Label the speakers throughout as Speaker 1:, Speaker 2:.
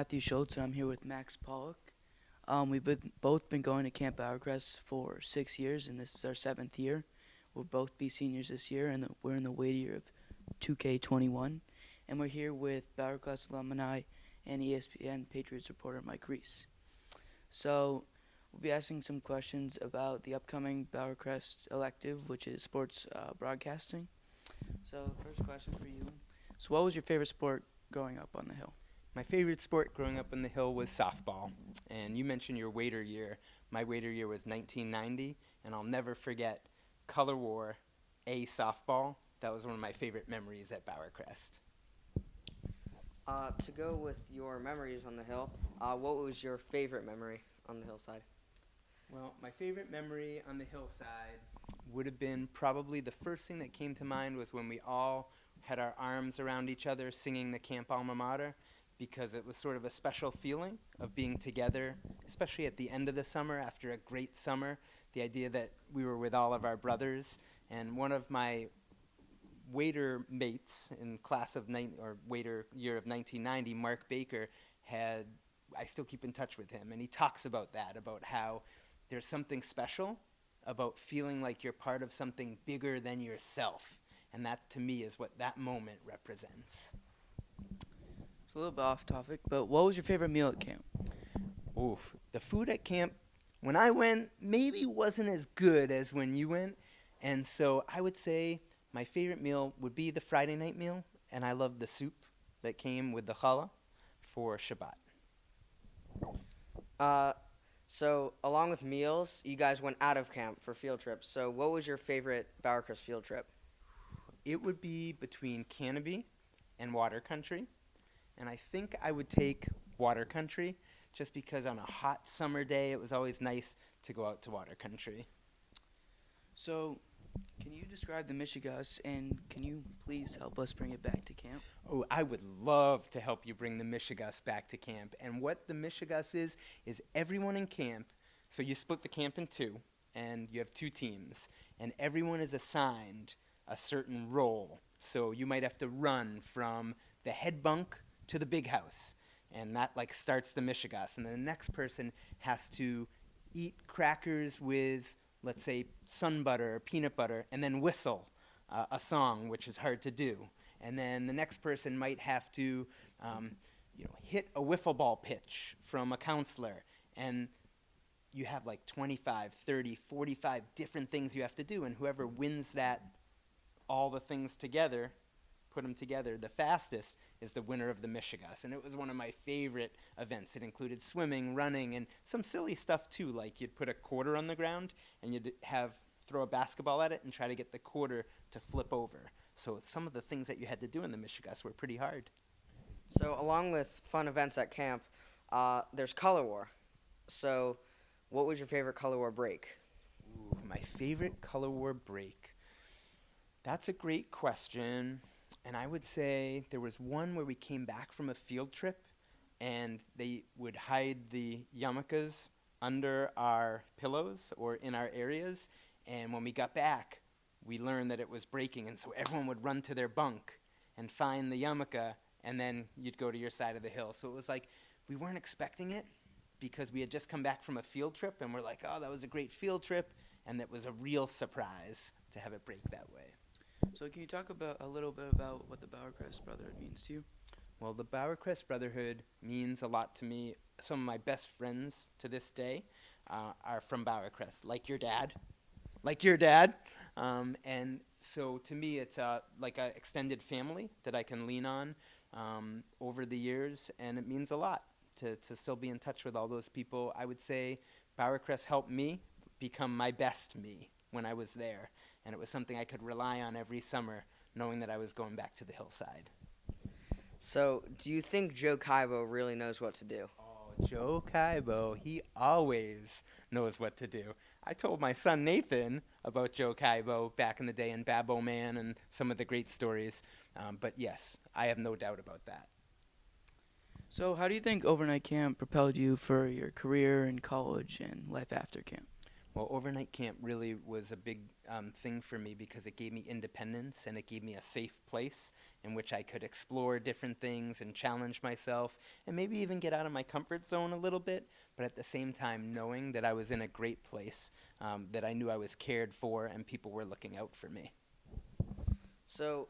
Speaker 1: Matthew Schultz, and I'm here with Max Pollock. Both been going to Camp Bauercrest for 6 years, and this is our 7th year. We'll both be seniors this year, and we're in the wait year of 2K21. And we're here with Bauercrest alumni and ESPN Patriots reporter Mike Reiss. So we'll be asking some questions about the upcoming Bauercrest elective, which is sports broadcasting. So the first question for you. So what was your favorite sport growing up on the Hill?
Speaker 2: My favorite sport growing up on the Hill was softball. And you mentioned your waiter year. My waiter year was 1990, and I'll never forget Color War A softball. That was one of my favorite memories at Bauer Crest.
Speaker 3: To go with your memories on the Hill, what was your favorite memory on the hillside?
Speaker 2: Well, my favorite memory on the hillside would have been probably the first thing that came to mind was when we all had our arms around each other singing the Camp Alma Mater, because it was sort of a special feeling of being together, especially at the end of the summer after a great summer. The idea that we were with all of our brothers, and one of my waiter mates in waiter year of 1990, Mark Baker, I still keep in touch with him, and he talks about that, about how there's something special about feeling like you're part of something bigger than yourself, and that to me is what that moment represents.
Speaker 1: It's a little bit off topic, but what was your favorite meal at camp?
Speaker 2: Oof, the food at camp, when I went, maybe wasn't as good as when you went, and so I would say my favorite meal would be the Friday night meal, and I loved the soup that came with the challah for Shabbat.
Speaker 3: So along with meals, you guys went out of camp for field trips. So what was your favorite Bauercrest field trip?
Speaker 2: It would be between Canopy and Water Country, and I think I would take Water Country just because on a hot summer day it was always nice to go out to Water Country.
Speaker 1: So can you describe the Mishegas, and can you please help us bring it back to camp?
Speaker 2: Oh, I would love to help you bring the Mishegas back to camp. And what the Mishegas is everyone in camp, so you split the camp in two, and you have two teams, and everyone is assigned a certain role. So you might have to run from the head bunk to the big house, and that starts the Mishegas. And then the next person has to eat crackers with, let's say, sun butter or peanut butter, and then whistle a song, which is hard to do. And then the next person might have to hit a wiffle ball pitch from a counselor. And you have 25, 30, 45 different things you have to do. And whoever wins all the things together, put them together the fastest, is the winner of the Mishegas. And it was one of my favorite events. It included swimming, running, and some silly stuff too, like you'd put a quarter on the ground and you'd throw a basketball at it and try to get the quarter to flip over. So some of the things that you had to do in the Mishegas were pretty hard.
Speaker 3: So along with fun events at camp, there's Color War. So what was your favorite Color War break?
Speaker 2: Ooh, my favorite Color War break. That's a great question. And I would say there was one where we came back from a field trip, and they would hide the yarmulkes under our pillows or in our areas. And when we got back, we learned that it was breaking, and so everyone would run to their bunk and find the yarmulke, and then you'd go to your side of the hill. So it was like we weren't expecting it because we had just come back from a field trip, and we're like, oh, that was a great field trip, and it was a real surprise to have it break that way.
Speaker 1: So can you talk a little bit about what the Bauercrest Brotherhood means to you?
Speaker 2: Well, the Bauercrest Brotherhood means a lot to me. Some of my best friends to this day are from Bauercrest, like your dad. And so to me, it's like an extended family that I can lean on over the years, and it means a lot to still be in touch with all those people. I would say Bauercrest helped me become my best me when I was there, and it was something I could rely on every summer, knowing that I was going back to the hillside.
Speaker 3: So do you think Joe Cabo really knows what to do?
Speaker 2: Oh, Joe Cabo, he always knows what to do. I told my son Nathan about Joe Cabo back in the day in Babo Man and some of the great stories. But yes, I have no doubt about that.
Speaker 1: So how do you think overnight camp propelled you for your career in college and life after camp?
Speaker 2: Well, overnight camp really was a big thing for me because it gave me independence and it gave me a safe place in which I could explore different things and challenge myself and maybe even get out of my comfort zone a little bit, but at the same time knowing that I was in a great place, that I knew I was cared for and people were looking out for me.
Speaker 3: So,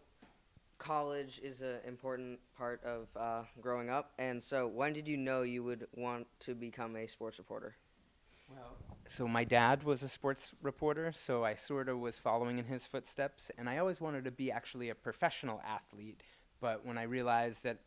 Speaker 3: college is an important part of growing up. And so, when did you know you would want to become a sports reporter?
Speaker 2: Well, so my dad was a sports reporter, so I sort of was following in his footsteps, and I always wanted to be actually a professional athlete. But when I realized that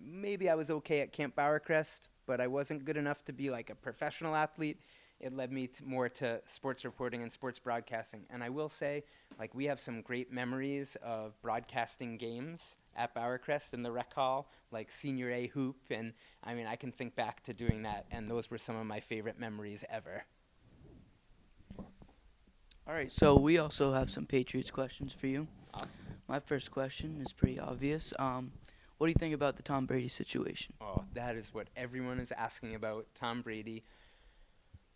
Speaker 2: maybe I was okay at Camp Bauer Crest, but I wasn't good enough to be like a professional athlete, it led me more to sports reporting and sports broadcasting. And I will say, like, we have some great memories of broadcasting games at Bauer Crest in the rec hall, like Senior A hoop. And I mean, I can think back to doing that, and those were some of my favorite memories ever.
Speaker 1: All right, so we also have some Patriots questions for you.
Speaker 2: Awesome.
Speaker 1: My first question is pretty obvious. What do you think about the Tom Brady situation?
Speaker 2: Oh, that is what everyone is asking about, Tom Brady.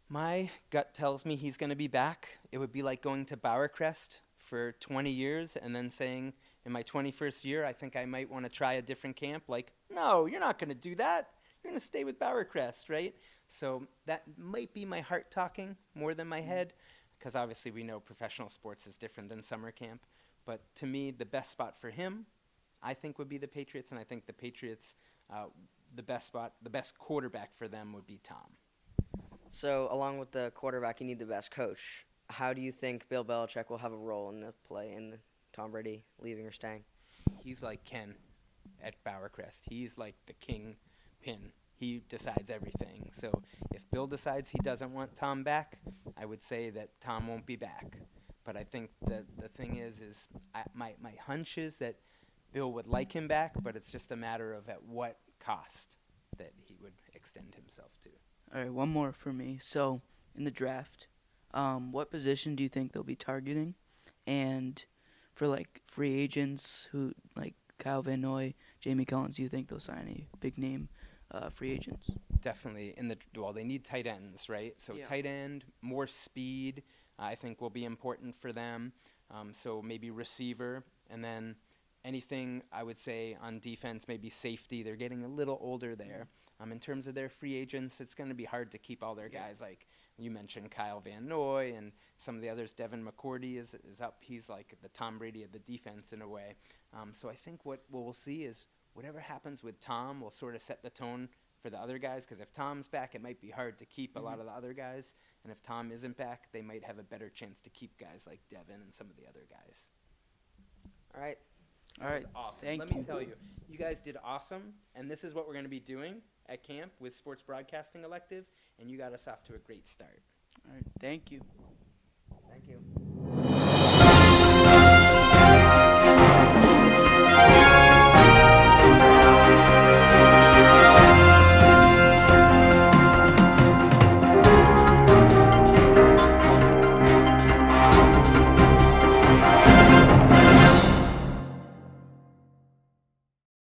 Speaker 2: My gut tells me he's going to be back. It would be like going to Bauer Crest for 20 years and then saying, in my 21st year, I think I might want to try a different camp. Like, no, you're not going to do that. You're going to stay with Bauer Crest, right? So that might be my heart talking more than my head, because obviously we know professional sports is different than summer camp. But to me, the best spot for him, I think, would be the Patriots, and I think the Patriots, the best spot, the best quarterback for them would be Tom.
Speaker 3: So, along with the quarterback, you need the best coach. How do you think Bill Belichick will have a role in the play in Tom Brady leaving or staying?
Speaker 2: He's like Ken at Bauer Crest. He's like the king pin. He decides everything. So if Bill decides he doesn't want Tom back, I would say that Tom won't be back. But I think the thing is my hunch is that Bill would like him back, but it's just a matter of at what cost that he would extend himself to.
Speaker 1: All right, one more for me. So, in the draft, what position do you think they'll be targeting? And for, like, free agents who, like Kyle Van Noy, Jamie Collins, do you think they'll sign a big-name free agents?
Speaker 2: Definitely. They need tight ends, right? So
Speaker 1: Yeah.
Speaker 2: tight end, more speed, I think will be important for them. So maybe receiver, and then anything I would say on defense, maybe safety. They're getting a little older there. In terms of their free agents, it's going to be hard to keep all their guys. Like you mentioned, Kyle Van Noy and some of the others. Devin McCourty is up. He's like the Tom Brady of the defense in a way. So I think what we'll see is whatever happens with Tom will sort of set the tone for the other guys, because if Tom's back, it might be hard to keep a lot of the other guys. And if Tom isn't back, they might have a better chance to keep guys like Devin and some of the other guys.
Speaker 3: All right.
Speaker 1: All right,
Speaker 2: That was awesome.
Speaker 1: thank
Speaker 2: Let
Speaker 1: you.
Speaker 2: me tell you, you guys did awesome, and this is what we're going to be doing at camp with Sports Broadcasting Elective, and you got us off to a great start.
Speaker 1: All right, thank you.
Speaker 3: Thank you.